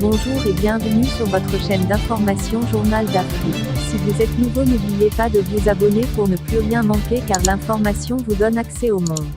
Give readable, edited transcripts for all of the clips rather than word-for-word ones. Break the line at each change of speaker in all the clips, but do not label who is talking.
Bonjour et bienvenue sur votre chaîne d'information Journal d'Afrique. Si vous êtes nouveau, n'oubliez pas de vous abonner pour ne plus rien manquer car l'information vous donne accès au monde.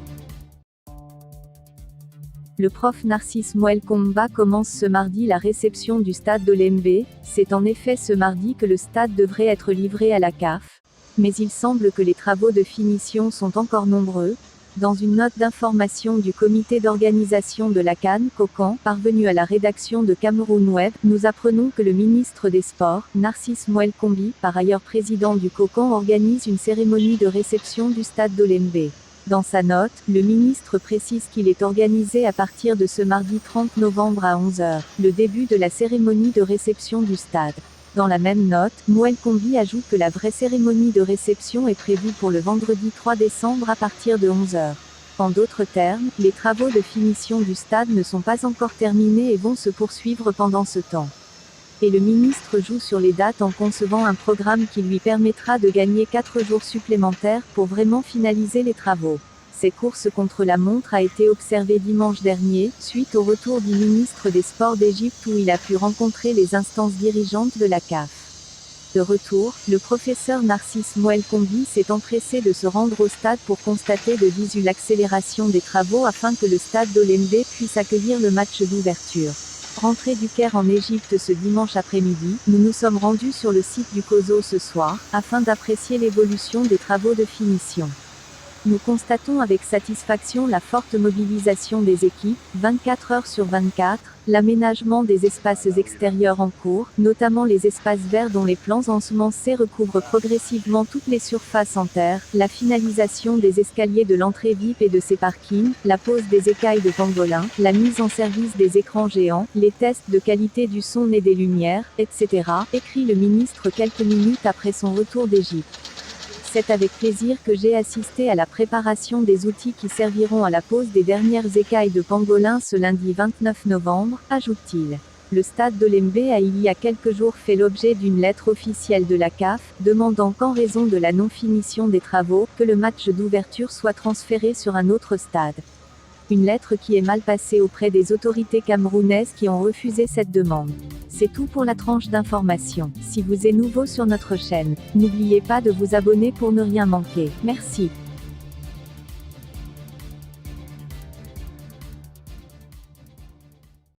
Le prof Narcisse Moelle Komba commence ce mardi la réception du stade d'Olembe. C'est en effet ce mardi que le stade devrait être livré à la CAF. Mais il semble que les travaux de finition sont encore nombreux. Dans une note d'information du comité d'organisation de la CAN, COCAN, parvenue à la rédaction de Cameroun Web, nous apprenons que le ministre des Sports, Narcisse Moelle Komba, par ailleurs président du COCAN, organise une cérémonie de réception du stade d'Olembe. Dans sa note, le ministre précise qu'il est organisé à partir de ce mardi 30 novembre à 11 h, le début de la cérémonie de réception du stade. Dans la même note, Moelle Komba ajoute que la vraie cérémonie de réception est prévue pour le vendredi 3 décembre à partir de 11 h. En d'autres termes, les travaux de finition du stade ne sont pas encore terminés et vont se poursuivre pendant ce temps. Et le ministre joue sur les dates en concevant un programme qui lui permettra de gagner 4 jours supplémentaires pour vraiment finaliser les travaux. Cette course contre la montre a été observée dimanche dernier, suite au retour du ministre des Sports d'Égypte où il a pu rencontrer les instances dirigeantes de la CAF. De retour, le professeur Narcisse Moelle Komba s'est empressé de se rendre au stade pour constater de visu l'accélération des travaux afin que le stade d'Olembe puisse accueillir le match d'ouverture. Rentré du Caire en Égypte ce dimanche après-midi, nous nous sommes rendus sur le site du COSO ce soir, afin d'apprécier l'évolution des travaux de finition. Nous constatons avec satisfaction la forte mobilisation des équipes, 24 heures sur 24, l'aménagement des espaces extérieurs en cours, notamment les espaces verts dont les plants ensemencés recouvrent progressivement toutes les surfaces en terre, la finalisation des escaliers de l'entrée VIP et de ses parkings, la pose des écailles de pangolin, la mise en service des écrans géants, les tests de qualité du son et des lumières, etc., écrit le ministre quelques minutes après son retour d'Égypte. C'est avec plaisir que j'ai assisté à la préparation des outils qui serviront à la pose des dernières écailles de pangolin ce lundi 29 novembre, ajoute-t-il. Le stade d'Olembe a il y a quelques jours fait l'objet d'une lettre officielle de la CAF, demandant qu'en raison de la non-finition des travaux, que le match d'ouverture soit transféré sur un autre stade. Une lettre qui est mal passée auprès des autorités camerounaises qui ont refusé cette demande. C'est tout pour la tranche d'information. Si vous êtes nouveau sur notre chaîne, n'oubliez pas de vous abonner pour ne rien manquer. Merci.